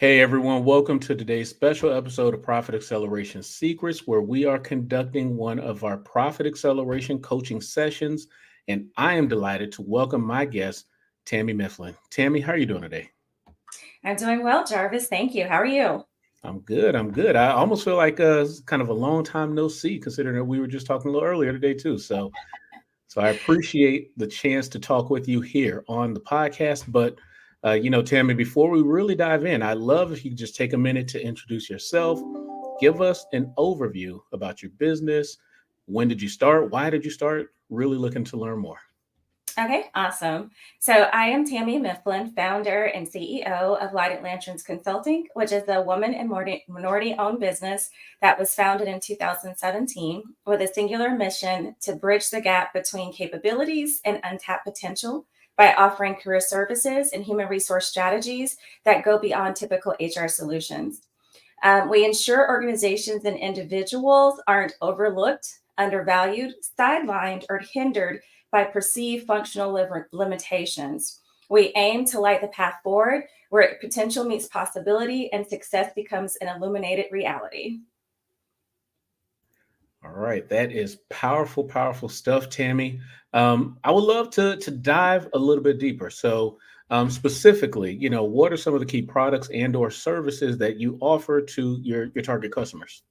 Hey everyone, welcome to today's special episode of Profit Acceleration Secrets, where we are conducting one of our profit acceleration coaching sessions. And I am delighted to welcome my guest, Tammy Mifflin. Tammy, how are you doing today? I'm doing well, Jarvis. Thank you. How are you? I'm good. I'm good. I almost feel like it's kind of a long time no see, considering that we were just talking a little earlier today too. So I appreciate the chance to talk with you here on the podcast. But Tammy, before we really dive in, I'd love if you could just take a minute to introduce yourself, give us an overview about your business. When did you start? Why did you start? Really looking to learn more. Okay, awesome. So I am Tammy Mifflin, founder and CEO of Lighted Lanterns Consulting, which is a woman and minority-owned business that was founded in 2017 with a singular mission to bridge the gap between capabilities and untapped potential by offering career services and human resource strategies that go beyond typical HR solutions. We ensure organizations and individuals aren't overlooked, undervalued, sidelined, or hindered by perceived functional limitations. We aim to light the path forward where potential meets possibility and success becomes an illuminated reality. All right, that is powerful, powerful stuff, Tammy. I would love to dive a little bit deeper. Specifically, what are some of the key products and/or services that you offer to your target customers?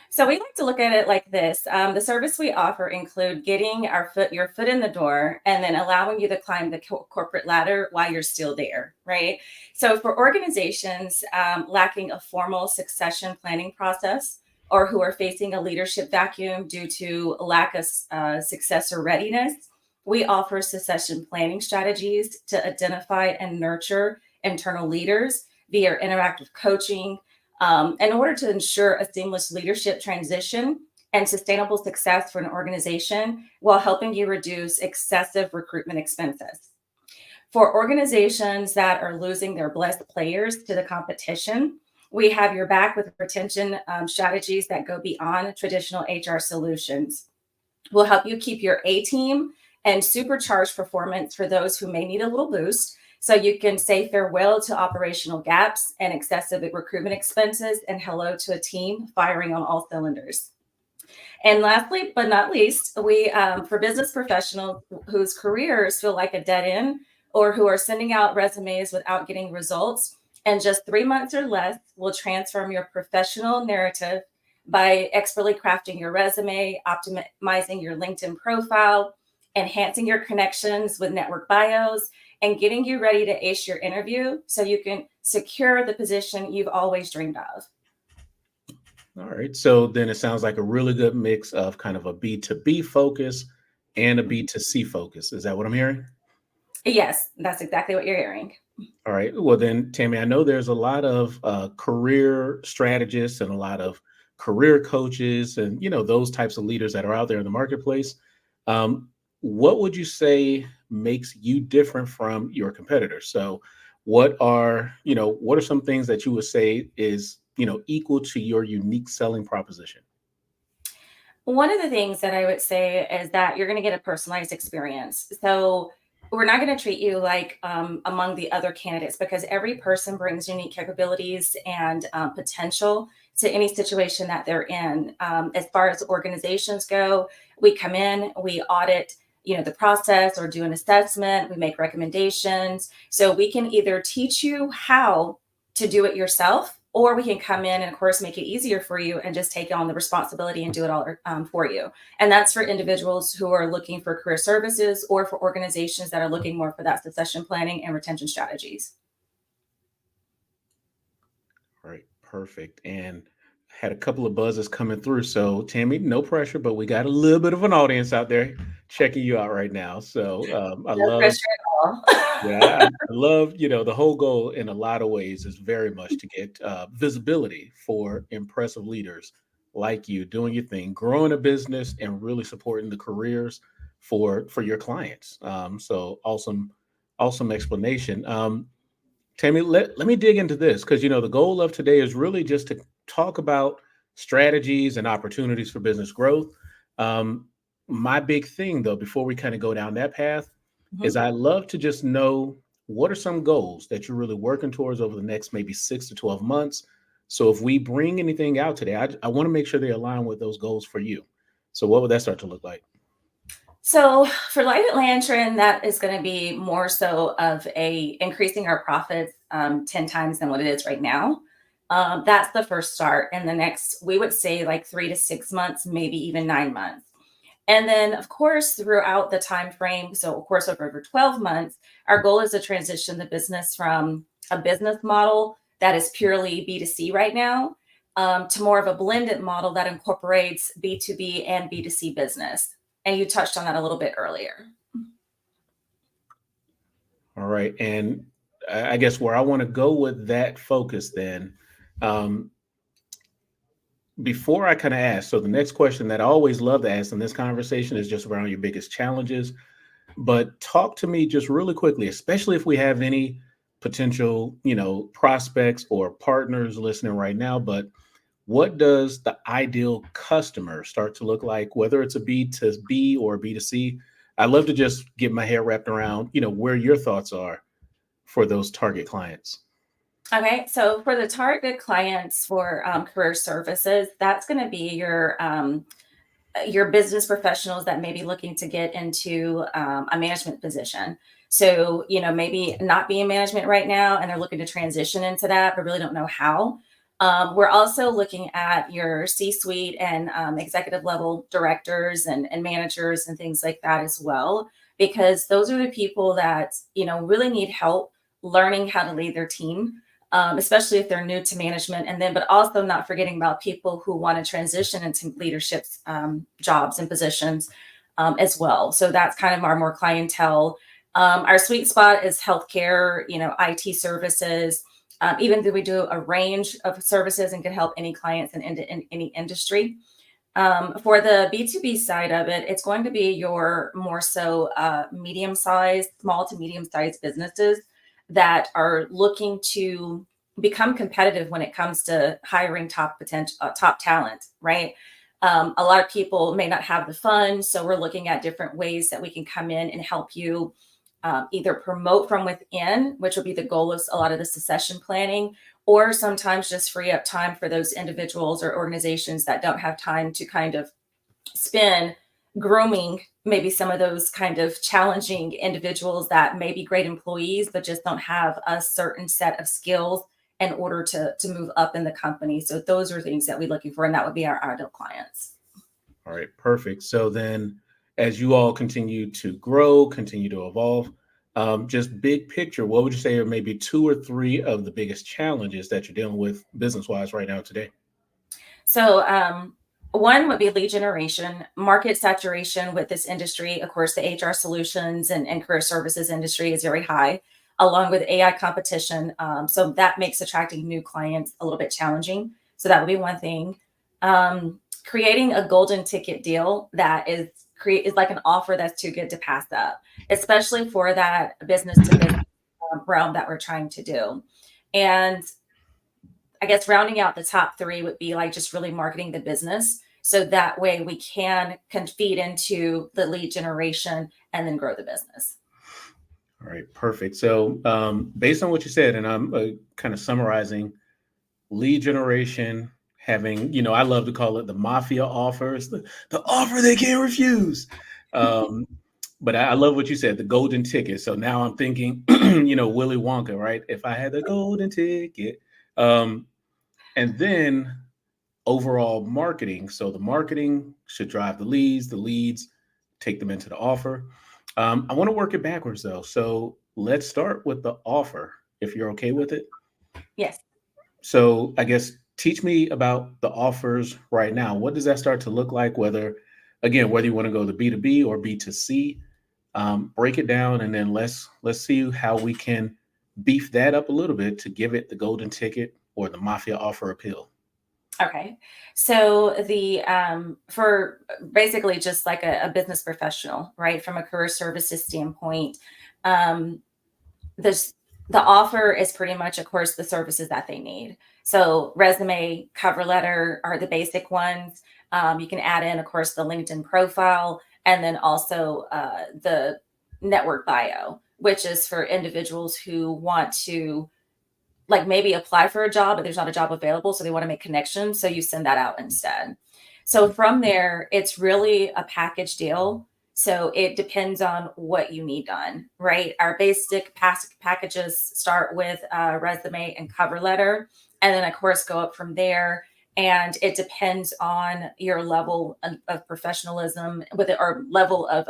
So we like to look at it like this. The service we offer include getting your foot in the door, and then allowing you to climb the corporate ladder while you're still there, right? So for organizations lacking a formal succession planning process, or who are facing a leadership vacuum due to lack of successor readiness, we offer succession planning strategies to identify and nurture internal leaders via interactive coaching, in order to ensure a seamless leadership transition and sustainable success for an organization while helping you reduce excessive recruitment expenses. For organizations that are losing their best players to the competition, we have your back with retention strategies that go beyond traditional HR solutions. We'll help you keep your A team and supercharge performance for those who may need a little boost, so you can say farewell to operational gaps and excessive recruitment expenses and hello to a team firing on all cylinders. And lastly, but not least, we for business professionals whose careers feel like a dead end or who are sending out resumes without getting results, in just 3 months or less, we'll transform your professional narrative by expertly crafting your resume, optimizing your LinkedIn profile, enhancing your connections with network bios, and getting you ready to ace your interview so you can secure the position you've always dreamed of. All right. So then it sounds like a really good mix of kind of a B2B focus and a B2C focus. Is that what I'm hearing? Yes, that's exactly what you're hearing. All right. Well, then, Tammy, I know there's a lot of career strategists and a lot of career coaches and, those types of leaders that are out there in the marketplace. What would you say makes you different from your competitors? So what are some things that you would say is, equal to your unique selling proposition? One of the things that I would say is that you're going to get a personalized experience. So we're not going to treat you like among the other candidates, because every person brings unique capabilities and potential to any situation that they're in. As far as organizations go, we come in, we audit, the process or do an assessment. We make recommendations. So we can either teach you how to do it yourself, or we can come in and, of course, make it easier for you and just take on the responsibility and do it all for you. And that's for individuals who are looking for career services, or for organizations that are looking more for that succession planning and retention strategies. All right, perfect. And had a couple of buzzes coming through. So, Tammy, no pressure, but we got a little bit of an audience out there checking you out right now. So, I No love, pressure at all. yeah, I love, the whole goal in a lot of ways is very much to get visibility for impressive leaders like you doing your thing, growing a business, and really supporting the careers for your clients. So awesome, awesome explanation. Tammy, let me dig into this because the goal of today is really just to talk about strategies and opportunities for business growth. My big thing though, before we kind of go down that path, is Mhm. I love to just know what are some goals that you're really working towards over the next maybe 6 to 12 months? So if we bring anything out today, I want to make sure they align with those goals for you. So what would that start to look like? So for Light Lantern, that is going to be more so of a increasing our profits 10 times than what it is right now. That's the first start. And the next, we would say like 3 to 6 months, maybe even 9 months. And then, of course, throughout the time frame, so of course, over 12 months, our goal is to transition the business from a business model that is purely B2C right now to more of a blended model that incorporates B2B and B2C business. And you touched on that a little bit earlier. All right. And I guess where I want to go with that focus then, um, before I kind of ask, so the next question that I always love to ask in this conversation is just around your biggest challenges. But talk to me just really quickly, especially if we have any potential, prospects or partners listening right now. But what does the ideal customer start to look like, whether it's a B to B or B to C? I'd love to just get my hair wrapped around, where your thoughts are for those target clients. Okay, so for the target clients for career services, that's going to be your business professionals that may be looking to get into a management position. So, maybe not be in management right now and they're looking to transition into that, but really don't know how. We're also looking at your C suite and executive level directors and managers and things like that as well, because those are the people that, really need help learning how to lead their team. Especially if they're new to management, and then, but also not forgetting about people who want to transition into leadership jobs and positions as well. So that's kind of our more clientele. Our sweet spot is healthcare, IT services. Even though we do a range of services and can help any clients in any industry. For the B2B side of it, it's going to be your more so medium sized, small to medium sized businesses that are looking to become competitive when it comes to hiring top potential top talent, right? A lot of people may not have the funds, so we're looking at different ways that we can come in and help you either promote from within, which will be the goal of a lot of the succession planning, or sometimes just free up time for those individuals or organizations that don't have time to kind of spend grooming maybe some of those kind of challenging individuals that may be great employees, but just don't have a certain set of skills in order to move up in the company. So those are things that we're looking for, and that would be our ideal clients. All right, perfect. So then, as you all continue to grow, continue to evolve, just big picture, what would you say are maybe two or three of the biggest challenges that you're dealing with business wise right now today? So, one would be lead generation, market saturation with this industry. Of course, the HR solutions and career services industry is very high, along with AI competition. So that makes attracting new clients a little bit challenging. So that would be one thing. Creating a golden ticket deal that is like an offer that's too good to pass up, especially for that business to business realm that we're trying to do. And I guess rounding out the top three would be like just really marketing the business. So that way we can feed into the lead generation and then grow the business. All right, perfect. So, based on what you said, and I'm kind of summarizing lead generation, having, I love to call it the mafia offers, the offer they can't refuse. Um, but I love what you said, the golden ticket. So now I'm thinking, Willy Wonka, right? If I had the golden ticket. Um, and then overall marketing. So the marketing should drive the leads take them into the offer. I want to work it backwards though. So let's start with the offer, if you're okay with it. Yes. So I guess teach me about the offers right now. What does that start to look like? Whether you want to go the B to B or B to C, break it down, and then let's see how we can beef that up a little bit to give it the golden ticket or the mafia offer appeal. Okay. So the for basically just like a business professional, right? From a career services standpoint, um, this the offer is pretty much, of course, the services that they need. So resume, cover letter are the basic ones. You can add in, of course, the LinkedIn profile, and then also the network bio. which is for individuals who want to like maybe apply for a job, but there's not a job available. So they want to make connections. So you send that out instead. So from there, it's really a package deal. So it depends on what you need done, right? Our basic packages start with a resume and cover letter, and then of course go up from there. And it depends on your level of professionalism with it, or level of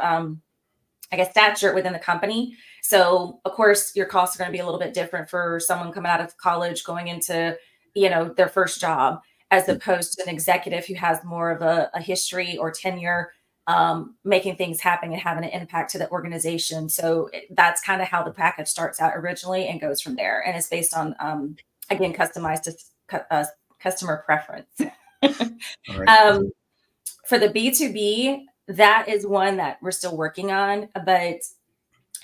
I guess, stature within the company. So, of course, your costs are going to be a little bit different for someone coming out of college going into, their first job, as opposed to an executive who has more of a history or tenure, making things happen and having an impact to the organization. So that's kind of how the package starts out originally and goes from there. And it's based on, again, customized to customer preference. All right. um, for the B2B, that is one that we're still working on, but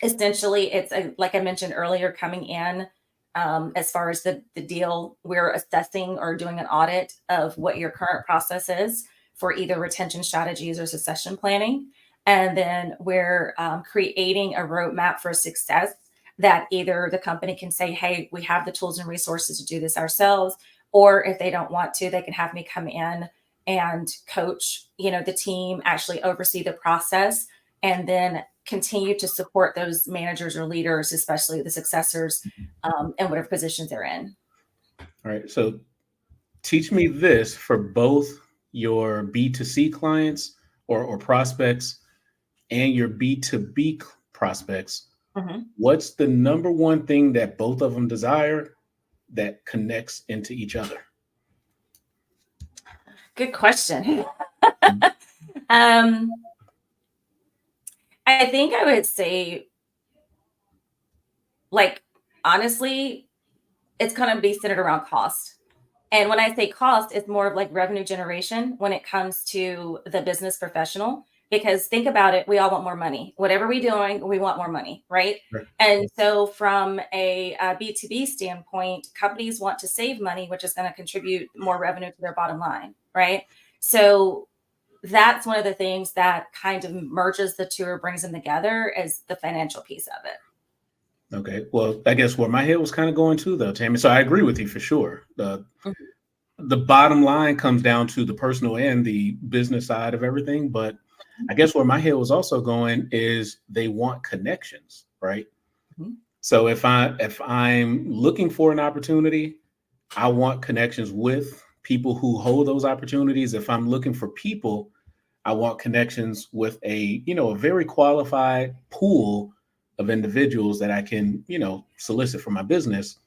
essentially it's like I mentioned earlier, coming in, as far as the deal, we're assessing or doing an audit of what your current process is for either retention strategies or succession planning. And then we're creating a roadmap for success that either the company can say, hey, we have the tools and resources to do this ourselves, or if they don't want to, they can have me come in and coach, the team, actually oversee the process, and then continue to support those managers or leaders, especially the successors, in whatever positions they're in. All right. So teach me this for both your B2C clients or prospects and your B2B prospects. Mhm. What's the number one thing that both of them desire that connects into each other? Good question. um, I think I would say, like, honestly, it's going to be centered around cost. And when I say cost, it's more of like revenue generation when it comes to the business professional. Because think about it, we all want more money. Whatever we're doing, we want more money, right? Right. And so, from a B2B standpoint, companies want to save money, which is going to contribute more revenue to their bottom line, right? So, that's one of the things that kind of merges the two or brings them together, is the financial piece of it. Okay. Well, I guess where my head was kind of going to though, Tammy. So I agree with you for sure. The bottom line comes down to the personal and the business side of everything. But I guess where my head was also going is they want connections, right? Mhm. So if I'm looking for an opportunity, I want connections with people who hold those opportunities. If I'm looking for people, I want connections with a very qualified pool of individuals that I can, solicit for my business.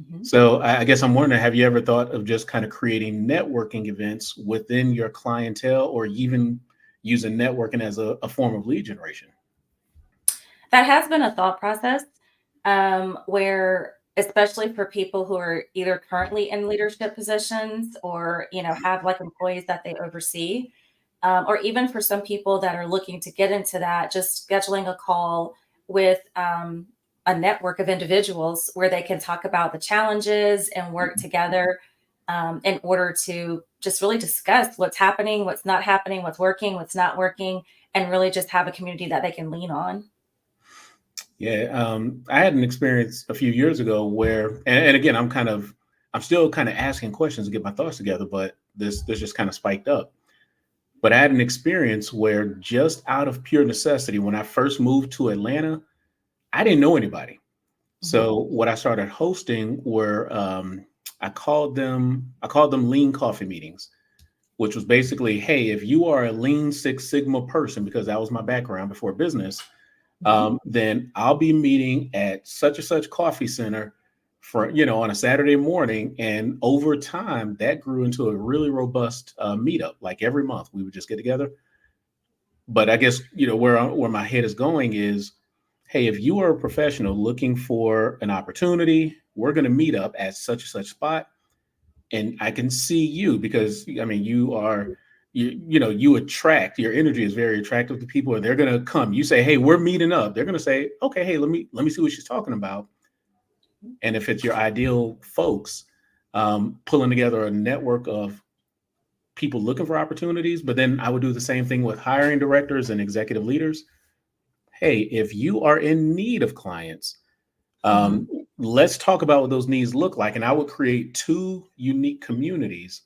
Mhm. So I guess I'm wondering, have you ever thought of just kind of creating networking events within your clientele, or even using networking as a form of lead generation? That has been a thought process, where, especially for people who are either currently in leadership positions, or have like employees that they oversee, or even for some people that are looking to get into that, just scheduling a call with a network of individuals where they can talk about the challenges and work together, in order to just really discuss what's happening, what's not happening, what's working, what's not working, and really just have a community that they can lean on. Yeah, I had an experience a few years ago where, and again, I'm still kind of asking questions to get my thoughts together, but this just kind of spiked up. But I had an experience where, just out of pure necessity, when I first moved to Atlanta, I didn't know anybody. Mhm. So what I started hosting were, I called them lean coffee meetings, which was basically, hey, if you are a lean Six Sigma person, because that was my background before business, Mhm. then I'll be meeting at such and such coffee center for, on a Saturday morning. And over time, that grew into a really robust meetup. Like every month, we would just get together. But I guess, where my head is going is, hey, if you are a professional looking for an opportunity, we're going to meet up at such and such spot, and I can see you because, I mean, you attract, your energy is very attractive to people, and they're going to come. You say, hey, we're meeting up. They're going to say, okay, hey, let me see what she's talking about. And if it's your ideal folks, pulling together a network of people looking for opportunities. But then I would do the same thing with hiring directors and executive leaders. hey, if you are in need of clients, Mhm. um, let's talk about what those needs look like. And I would create two unique communities,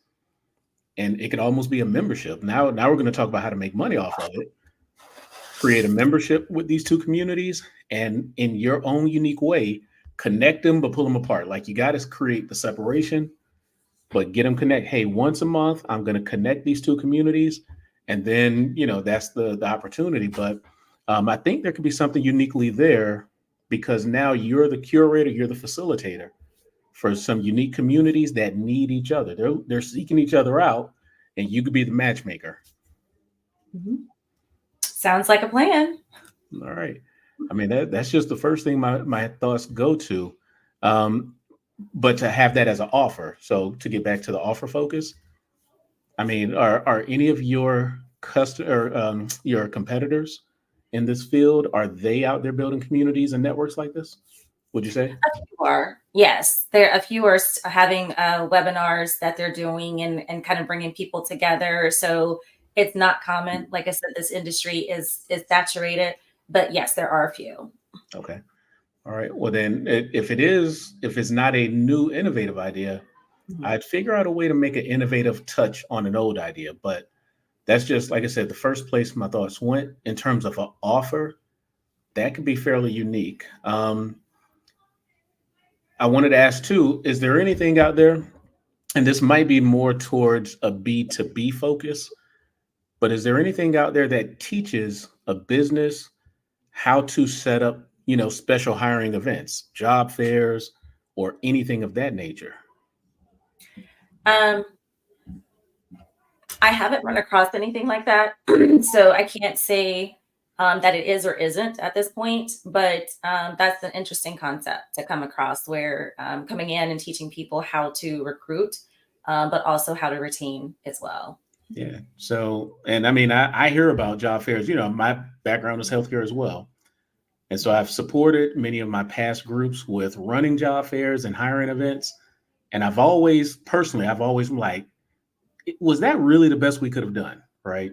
and it could almost be a membership. Now we're going to talk about how to make money off of it. Create a membership with these two communities, and in your own unique way, connect them but pull them apart. Like you got to create the separation, but get them connect. Hey, once a month, I'm going to connect these two communities, and then that's the opportunity. But I think there could be something uniquely there because now you're the curator, you're the facilitator for some unique communities that need each other. They're seeking each other out, and you could be the matchmaker. Mhm. Sounds like a plan. All right. I mean that's just the first thing my thoughts go to. Um, but to have that as an offer. So to get back to the offer focus, I mean, are any of your customer your competitors in this field, are they out there building communities and networks like this? Would you say? A few are, yes. There a few are having webinars that they're doing and kind of bringing people together. So it's not common. Like I said, this industry is saturated, but yes, there are a few. Okay. All right. Well, then, if it's not a new innovative idea, Mhm. I'd figure out a way to make an innovative touch on an old idea. But that's just like I said, the first place my thoughts went in terms of an offer that could be fairly unique. I wanted to ask too: is there anything out there, and this might be more towards a B2B focus, but is there anything out there that teaches a business how to set up, special hiring events, job fairs, or anything of that nature? Um, I haven't run across anything like that, so I can't say that it is or isn't at this point. But that's an interesting concept to come across, where coming in and teaching people how to recruit, but also how to retain as well. Yeah. So, and I mean, I hear about job fairs. My background is healthcare as well. And so I've supported many of my past groups with running job fairs and hiring events. And I've always been like, was that really the best we could have done? Right. Right.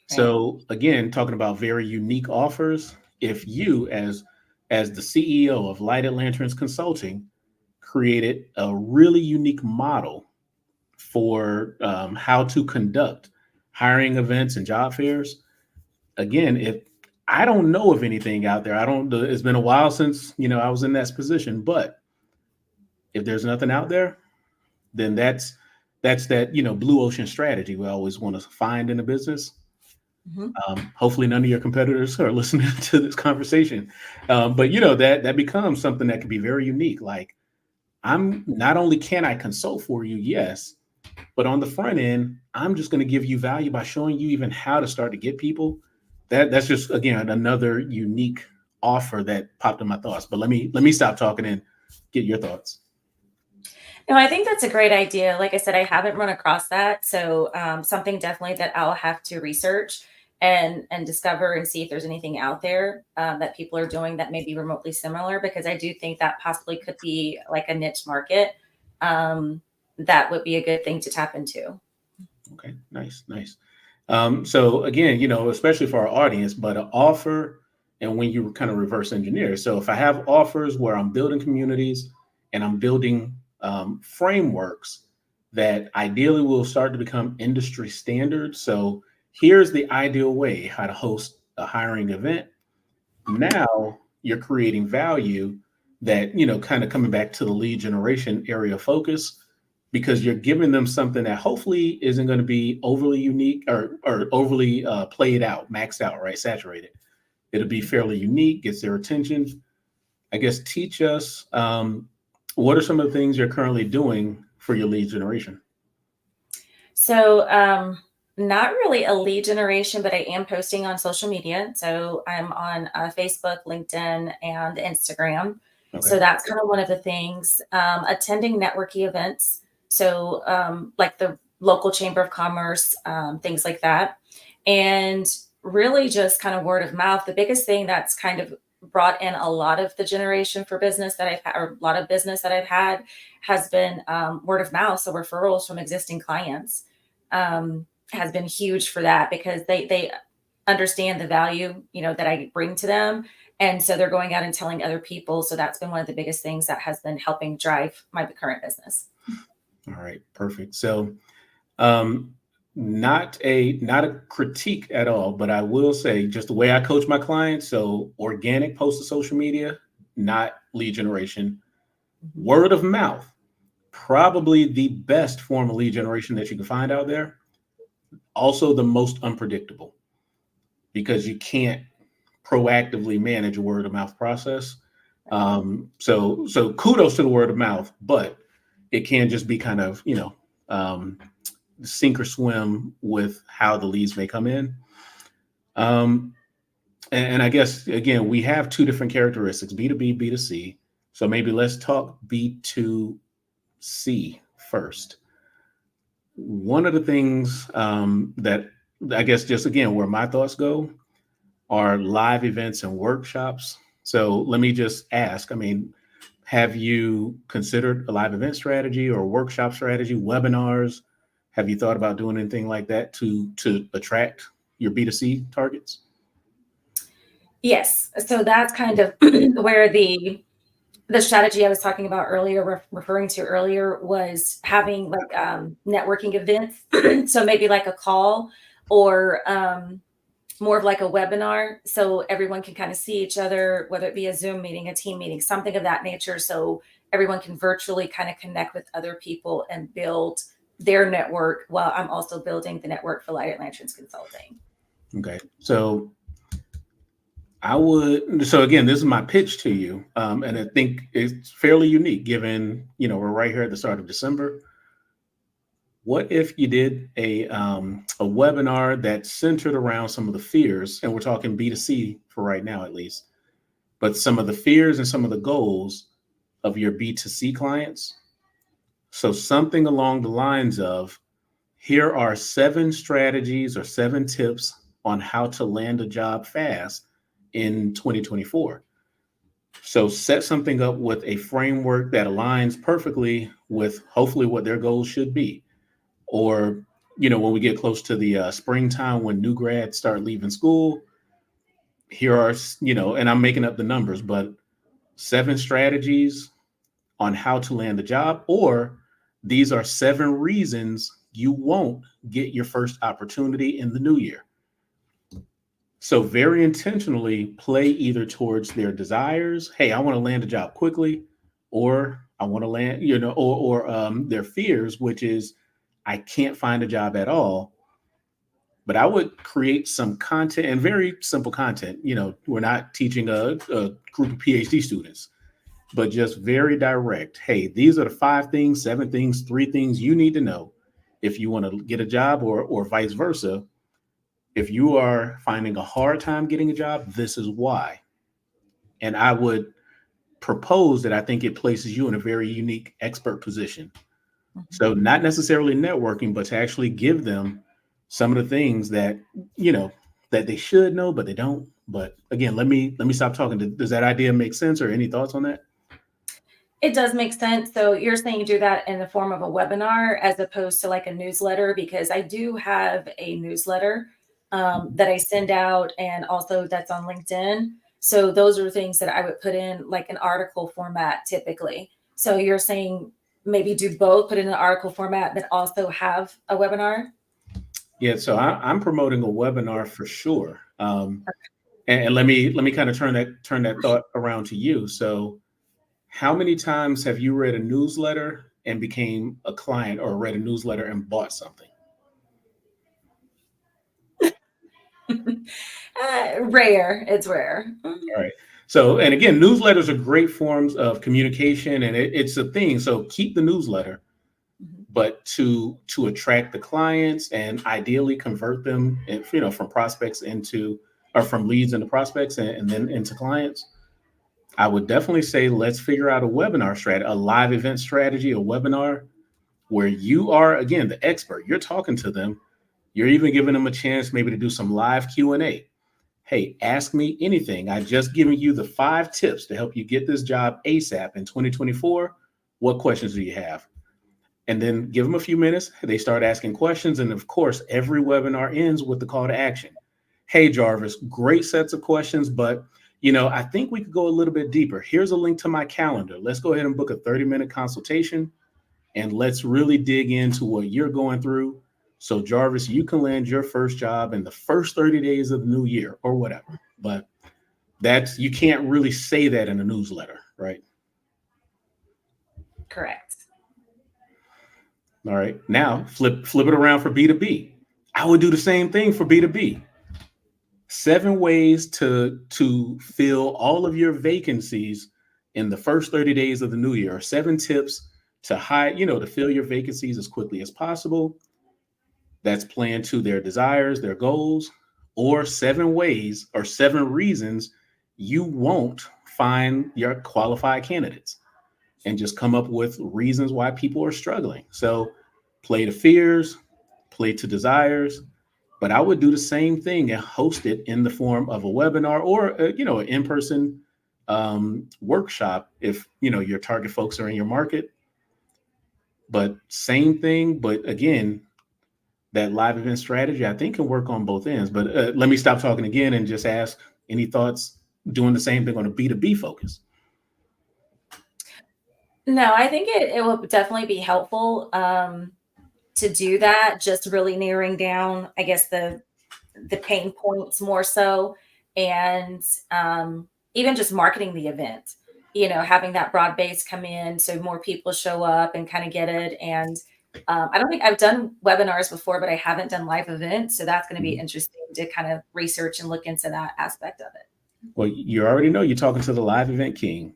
So again, talking about very unique offers, if you as the CEO of Lighted Lanterns Consulting created a really unique model for how to conduct hiring events and job fairs, again, if I don't know of anything out there, I don't. It's been a while since I was in that position, but if there's nothing out there, then that's that blue ocean strategy we always want to find in a business. Mhm. Hopefully, none of your competitors are listening to this conversation. But that becomes something that could be very unique. Like I'm not only can I consult for you, yes, but on the front end, I'm just going to give you value by showing you even how to start to get people. That's just again another unique offer that popped in my thoughts. But let me stop talking and get your thoughts. No, I think that's a great idea. Like I said, I haven't run across that, so something definitely that I'll have to research and discover and see if there's anything out there that people are doing that may be remotely similar. Because I do think that possibly could be like a niche market um, that would be a good thing to tap into. Okay, nice, nice. So again, especially for our audience, but an offer and when you kind of reverse engineer. So if I have offers where I'm building communities and I'm building frameworks that ideally will start to become industry standards. So here's the ideal way how to host a hiring event. Now you're creating value that, kind of coming back to the lead generation area of focus because you're giving them something that hopefully isn't going to be overly unique or overly played out, maxed out, right? Saturated. It'll be fairly unique, gets their attention. I guess teach us what are some of the things you're currently doing for your lead generation? So, not really a lead generation, but I am posting on social media. So I'm on Facebook, LinkedIn, and Instagram. Okay. So that's kind of one of the things. Attending networking events. So, like the local chamber of commerce, things like that. And really just kind of word of mouth. The biggest thing that's kind of brought in a lot of the generation for business that I've had, or a lot of business that I've had, has been word of mouth. So referrals from existing clients has been huge for that because they understand the value, that I bring to them. And so they're going out and telling other people. So that's been one of the biggest things that has been helping drive my current business. All right, perfect. So, um, not a critique at all, but I will say just the way I coach my clients. So, organic posts to social media, not lead generation. Mhm. Word of mouth, probably the best form of lead generation that you can find out there. Also, the most unpredictable because you can't proactively manage a word of mouth process. Right. So kudos to the word of mouth, but it can just be kind of sink or swim with how the leads may come in. Um, and I guess again we have two different characteristics: B2B, B2C. So maybe let's talk B2C first. One of the things that I guess just again where my thoughts go are live events and workshops. So let me just ask, I mean, have you considered a live event strategy or workshop strategy, webinars? Have you thought about doing anything like that to attract your B2C targets? Yes. So that's kind of where the strategy I was talking about earlier, referring to earlier, was having like networking events. So maybe like a call or more of like a webinar. So everyone can kind of see each other, whether it be a Zoom meeting, a team meeting, something of that nature. So everyone can virtually kind of connect with other people and build their network while I'm also building the network for Light Lanterns Consulting. Okay. So again, this is my pitch to you. And I think it's fairly unique given, we're right here at the start of December. What if you did a webinar that's centered around some of the fears, and we're talking B2C for right now at least, but some of the fears and some of the goals of your B2C clients? So something along the lines of, here are 7 strategies or 7 tips on how to land a job fast in 2024. So set something up with a framework that aligns perfectly with hopefully what their goals should be. Or, when we get close to the springtime when new grads start leaving school, here are, and I'm making up the numbers, but 7 strategies on how to land a job, or these are 7 reasons you won't get your first opportunity in the new year. So very intentionally play either towards their desires. Hey, I want to land a job quickly, or I want to land, or their fears, which is I can't find a job at all. But I would create some content and very simple content. We're not teaching a group of PhD students, but just very direct. Hey, these are the 5 things, 7 things, 3 things you need to know if you want to get a job, or vice versa. If you are finding a hard time getting a job, this is why. And I would propose that I think it places you in a very unique expert position. Mhm. So not necessarily networking, but to actually give them some of the things you know, that they should know, but they don't. But again, let me stop talking. Does that idea make sense, or any thoughts on that? It does make sense. So you're saying do that in the form of a webinar as opposed to like a newsletter, because I do have a newsletter that I send out and also that's on LinkedIn. So those are things that I would put in like an article format typically. So you're saying maybe do both, put it in an article format, but also have a webinar? Yeah, so I'm promoting a webinar for sure. And let me kind of turn that thought around to you. So, how many times have you read a newsletter and became a client, or read a newsletter and bought something? Rare. It's rare. All right. So, and again, newsletters are great forms of communication, and it's a thing. So, keep the newsletter, Mhm. but to attract the clients and ideally convert them, if, from prospects into, or from leads into prospects, and then into clients. I would definitely say let's figure out a webinar strategy, a live event strategy, a webinar where you are again the expert. You're talking to them. You're even giving them a chance maybe to do some live Q&A. Hey, ask me anything. I just given you the 5 tips to help you get this job ASAP in 2024. What questions do you have? And then give them a few minutes. They start asking questions. And of course, every webinar ends with the call to action. Hey, Jarvis, great sets of questions, but I think we could go a little bit deeper. Here's a link to my calendar. Let's go ahead and book a 30-minute consultation and let's really dig into what you're going through. So, Jarvis, you can land your first job in the first 30 days of the new year or whatever. But you can't really say that in a newsletter, right? Correct. All right. Now flip it around for B2B. I would do the same thing for B2B. 7 ways to fill all of your vacancies in the first 30 days of the new year. 7 tips to to fill your vacancies as quickly as possible. That's planned to their desires, their goals, or 7 ways or 7 reasons you won't find your qualified candidates, and just come up with reasons why people are struggling. So play to fears, play to desires, but I would do the same thing and host it in the form of a webinar or an in-person workshop if your target folks are in your market. But same thing, but again, that live event strategy I think can work on both ends. But let me stop talking again and just ask, any thoughts doing the same thing on a B2B focus? No, I think it will definitely be helpful to do that. Just really narrowing down, I guess, the pain points more so, and even just marketing the event. Having that broad base come in so more people show up and kind of get it. And I don't think I've done webinars before, but I haven't done live events, so that's going to be Mhm. interesting to kind of research and look into that aspect of it. Well, you already know you're talking to the live event king.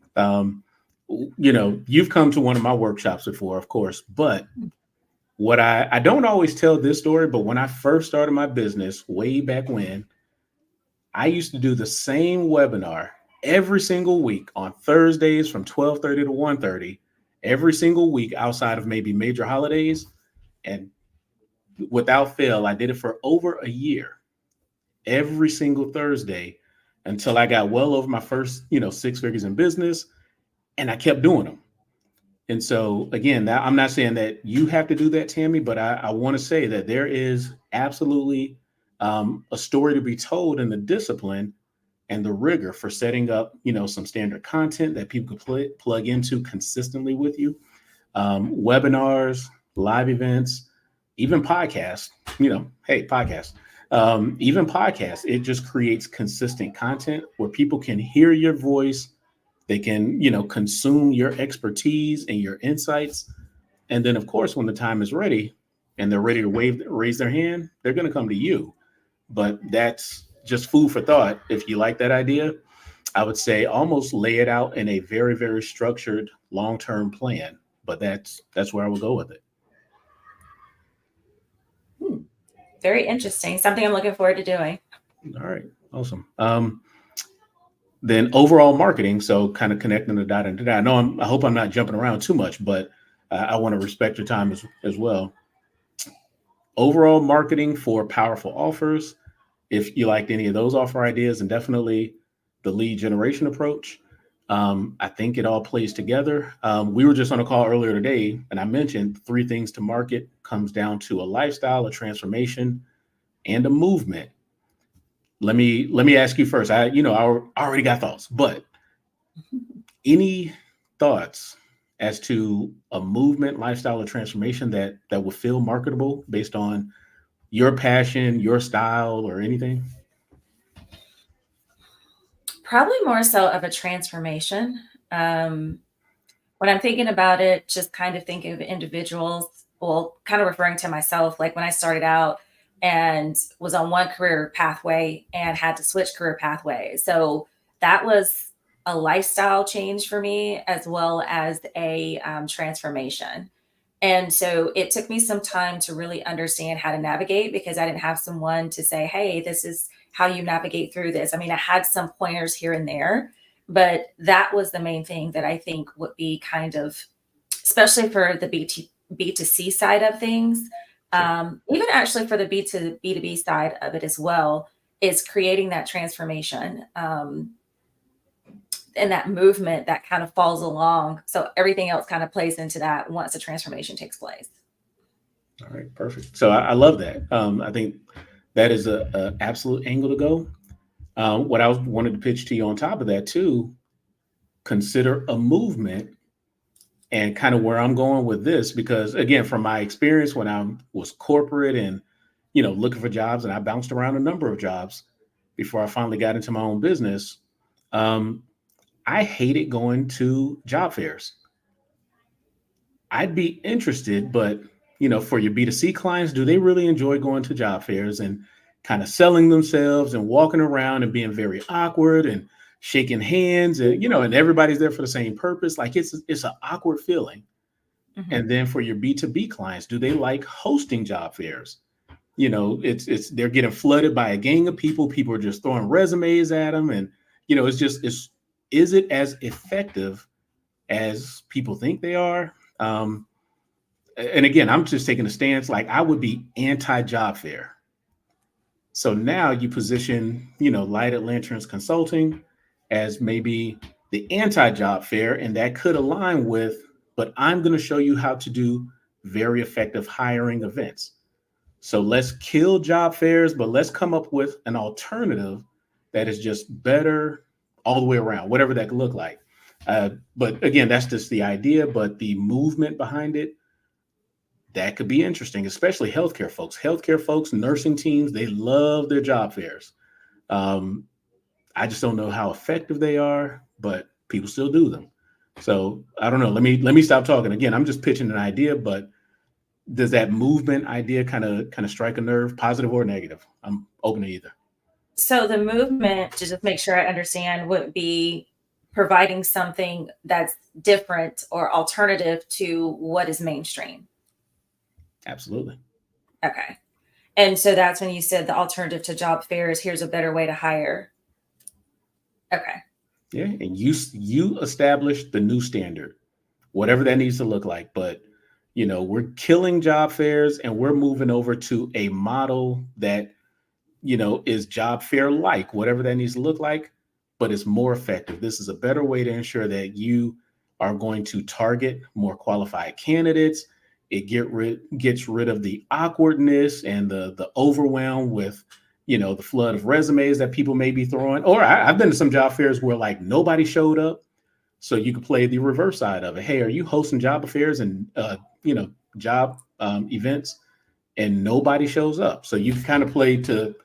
You've come to one of my workshops before, of course, but what I don't always tell this story, but when I first started my business way back when, I used to do the same webinar every single week on Thursdays from 12:30 to 1:30, every single week outside of maybe major holidays. And without fail, I did it for over a year, every single Thursday, until I got well over my first, 6 figures in business, and I kept doing them. And so again, that, I'm not saying that you have to do that, Tammy, but I want to say that there is absolutely a story to be told in the discipline and the rigor for setting up, some standard content that people could plug into consistently with you. Webinars, live events, even podcasts. Hey, podcasts. Even podcasts. It just creates consistent content where people can hear your voice, they can, consume your expertise and your insights. And then, of course, when the time is ready and they're ready to raise their hand, they're going to come to you. But that's just food for thought. If you like that idea, I would say almost lay it out in a very, very structured long-term plan. But that's where I would go with it. Hmm, very interesting. Something I'm looking forward to doing. All right, awesome. Then overall marketing. So kind of connecting the dot into that. I hope I'm not jumping around too much, but I want to respect your time as well. Overall marketing for powerful offers. If you liked any of those offer ideas, and definitely the lead generation approach, I think it all plays together. We were just on a call earlier today, and I mentioned 3 things to market comes down to a lifestyle, a transformation, and a movement. Let me ask you first. I already got thoughts, but any thoughts as to a movement, lifestyle, or transformation that will feel marketable based on your passion, your style, or anything? Probably more so of a transformation. Um, when I'm thinking about it, just kind of thinking of individuals, well, kind of referring to myself, like when I started out and was on one career pathway and had to switch career pathways. So that was a lifestyle change for me as well as a transformation. And so it took me some time to really understand how to navigate because I didn't have someone to say, hey, this is how you navigate through this. I mean, I had some pointers here and there, but that was the main thing that I think would be kind of, especially for the B2C side of things, Sure. even actually for the B2B side of it as well, is creating that transformation. And that movement that kind of falls along. So everything else kind of plays into that once the transformation takes place. All right, perfect. So I love that. I think That is a absolute angle to go. What I was wanted to pitch to you on top of that too, consider a movement, and kind of where I'm going with this, because again, from my experience when I was corporate and looking for jobs, and I bounced around a number of jobs before I finally got into my own business. Um, I hated going to job fairs. I'd be interested, but for your B2C clients, do they really enjoy going to job fairs and kind of selling themselves and walking around and being very awkward and shaking hands, and and everybody's there for the same purpose? Like it's an awkward feeling. Mhm. And then for your B2B clients, do they like hosting job fairs? It's they're getting flooded by a gang of people. People are just throwing resumes at them, and it's just it's is it as effective as people think they are? And again, I'm just taking a stance like I would be anti-job fair. So now you position, Light at Lanterns Consulting as maybe the anti-job fair, and that could align with, but I'm going to show you how to do very effective hiring events. So let's kill job fairs, but let's come up with an alternative that is just better all the way around, whatever that could look like. But again, that's just the idea, but the movement behind it, that could be interesting, especially healthcare folks. Healthcare folks, nursing teams, they love their job fairs. Um, I just don't know how effective they are, but people still do them. So I don't know. Let me stop talking. Again, I'm just pitching an idea, but does that movement idea kind of strike a nerve, positive or negative? I'm open to either. So the movement, to just make sure I understand, would be providing something that's different or alternative to what is mainstream. Absolutely. Okay. And so that's when you said the alternative to job fairs, here's a better way to hire. Okay. Yeah, and you establish the new standard, whatever that needs to look like. But we're killing job fairs and we're moving over to a model that is job fair like, whatever that needs to look like, but it's more effective. This is a better way to ensure that you are going to target more qualified candidates. It gets rid of the awkwardness and the overwhelm with the flood of resumes that people may be throwing. Or I've been to some job fairs where like nobody showed up, so you could play the reverse side of it. Hey, are you hosting job affairs and job events, and nobody shows up? So you can kind of play to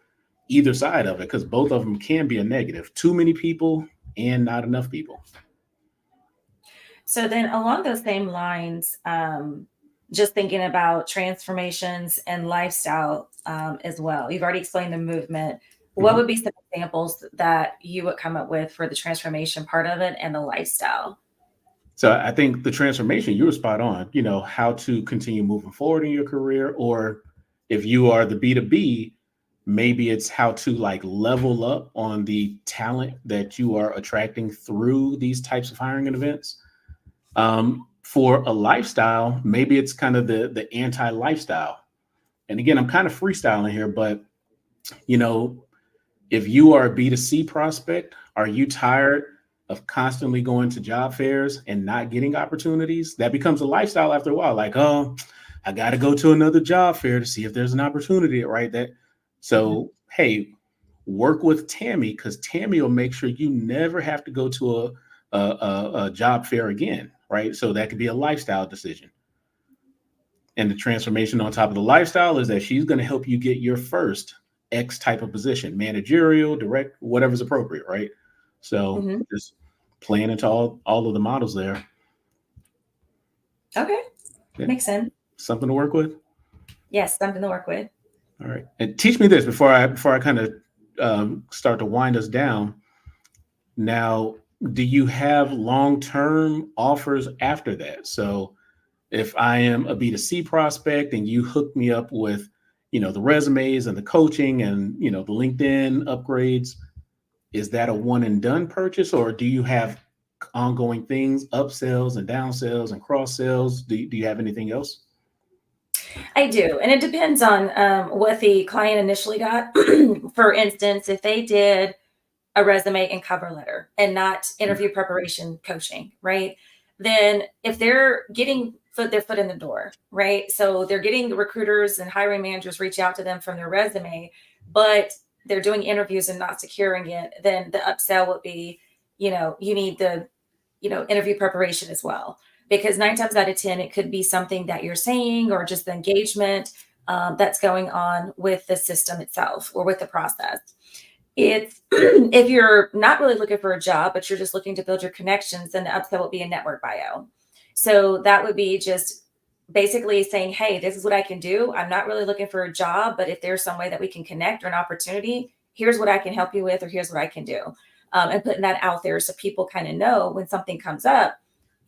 either side of it, because both of them can be a negative. Too many people and not enough people. So then along those same lines, just thinking about transformations and lifestyle as well. You've already explained the movement. What Mhm. would be some examples that you would come up with for the transformation part of it and the lifestyle? So I think the transformation, you were spot on. How to continue moving forward in your career, or if you are the B2B, maybe it's how to like level up on the talent that you are attracting through these types of hiring and events. For a lifestyle, maybe it's kind of the anti lifestyle. And again, I'm kind of freestyling here, but you know, if you are a B2C prospect, are you tired of constantly going to job fairs and not getting opportunities? That becomes a lifestyle after a while. Like, oh, I got to go to another job fair to see if there's an opportunity, right? That Mhm. so, hey, work with Tammy, because Tammy will make sure you never have to go to a job fair again, right? So that could be a lifestyle decision. And the transformation on top of the lifestyle is that she's going to help you get your first X type of position, managerial, direct, whatever's appropriate, right? So Mhm. just playing into all of the models there. Okay. Yeah, Makes sense. something to work with. Yes, something to work with. All right, and teach me this before I kind of start to wind us down. Now, do you have long term offers after that? So if I am a B2C prospect and you hook me up with, the resumes and the coaching and, the LinkedIn upgrades, is that a one and done purchase, or do you have ongoing things, upsells and downsells and cross sells? Do you have anything else? I do. And it depends on what the client initially got. For instance, if they did a resume and cover letter and not interview preparation coaching, right? Then if they're getting their foot in the door, right? So they're getting the recruiters and hiring managers reach out to them from their resume. but they're doing interviews and not securing it, then the upsell would be, you need the, interview preparation as well. Because 9 times out of 10, it could be something that you're saying or just the engagement that's going on with the system itself or with the process. It's if you're not really looking for a job, but you're just looking to build your connections, then the upsell will be a network bio. So that would be just basically saying, hey, this is what I can do. I'm not really looking for a job, but if there's some way that we can connect or an opportunity, here's what I can help you with, or here's what I can do. And putting that out there so people kind of know when something comes up,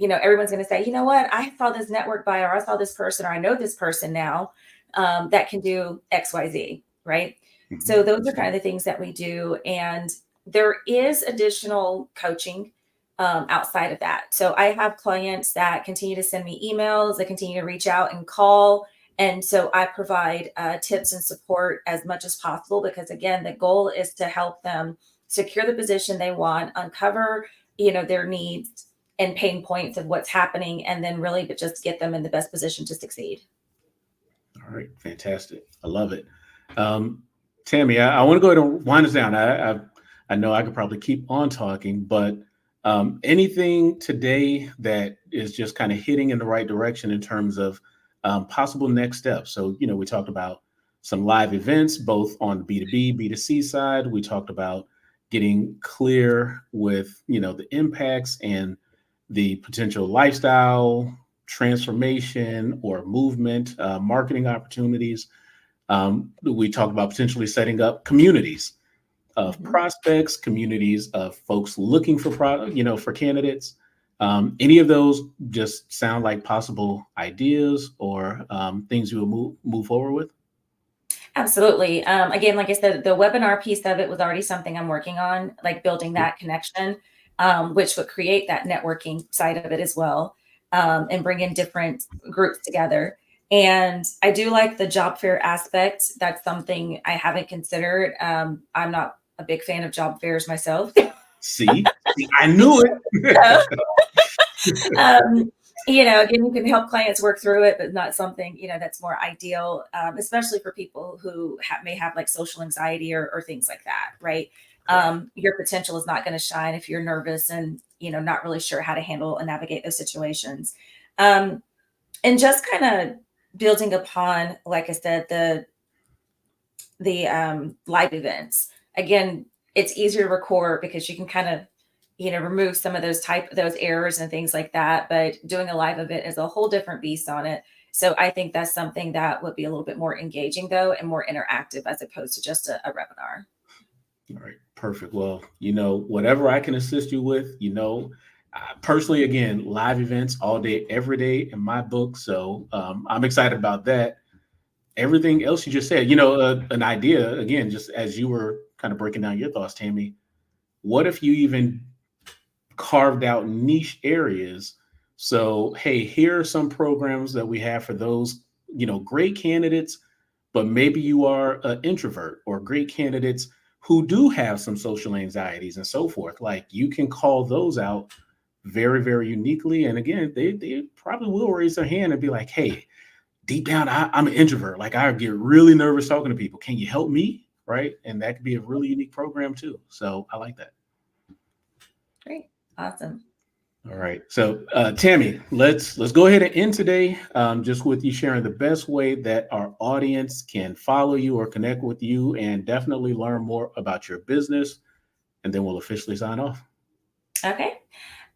everyone's going to say, you know what, I saw this network bio, or I saw this person, or I know this person now that can do XYZ, right? So those are kind of the things that we do. And there is additional coaching outside of that. So I have clients that continue to send me emails, that continue to reach out and call. And so I provide tips and support as much as possible, because again, the goal is to help them secure the position they want, uncover, their needs and pain points of what's happening, and then really just get them in the best position to succeed. All right, fantastic. I love it. Tammy, I want to go ahead and wind us down. I know I could probably keep on talking, but anything today that is just kind of hitting in the right direction in terms of possible next steps? So, we talked about some live events, both on the B2B, B2C side. We talked about getting clear with, the impacts and the potential lifestyle transformation or movement, marketing opportunities. We talked about potentially setting up communities of Mhm. prospects, communities of folks looking for for candidates. Any of those just sound like possible ideas or things you will move forward with? Absolutely. Again, like I said, the webinar piece of it was already something I'm working on, like building that connection, which would create that networking side of it as well, and bring in different groups together. And I do like the job fair aspect. That's something I haven't considered. I'm not a big fan of job fairs myself. See, I knew it. um, again, you can help clients work through it, but not something, that's more ideal, especially for people who may have like social anxiety or things like that, right? Correct. Your potential is not going to shine if you're nervous and, not really sure how to handle and navigate those situations. Um, and just kind of building upon, like I said, the live events. Again, it's easier to record because you can kind of, remove some of those errors and things like that. But doing a live event is a whole different beast on it. So I think that's something that would be a little bit more engaging though, and more interactive as opposed to just a webinar. All right, perfect. Well, whatever I can assist you with, personally, again, live events all day, every day in my book. So I'm excited about that. Everything else you just said, an idea, again, just as you were kind of breaking down your thoughts, Tammy, what if you even carved out niche areas? So, hey, here are some programs that we have for those, great candidates, but maybe you are an introvert, or great candidates who do have some social anxieties and so forth. Like, you can call those out very, very uniquely. And again, they probably will raise their hand and be like, hey, deep down, I'm an introvert. Like, I get really nervous talking to people. Can you help me? Right. And that could be a really unique program too. So I like that. Great. Awesome. All right. So Tammy, let's go ahead and end today, just with you sharing the best way that our audience can follow you or connect with you, and definitely learn more about your business. And then we'll officially sign off. Okay.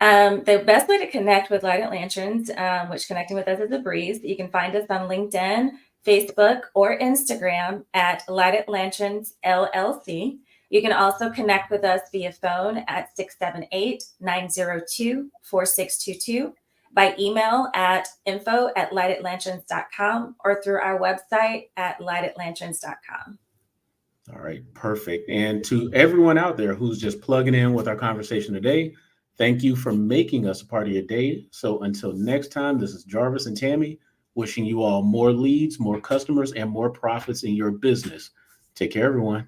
The best way to connect with Light at Lanterns, which connecting with us is a breeze, you can find us on LinkedIn, Facebook, or Instagram at Light at Lanterns LLC. You can also connect with us via phone at 678-902-4622, by email at info@lightatlanterns.com, or through our website at lightatlanterns.com. All right, perfect. And to everyone out there who's just plugging in with our conversation today, thank you for making us a part of your day. So until next time, this is Jarvis and Tammy wishing you all more leads, more customers, and more profits in your business. Take care, everyone.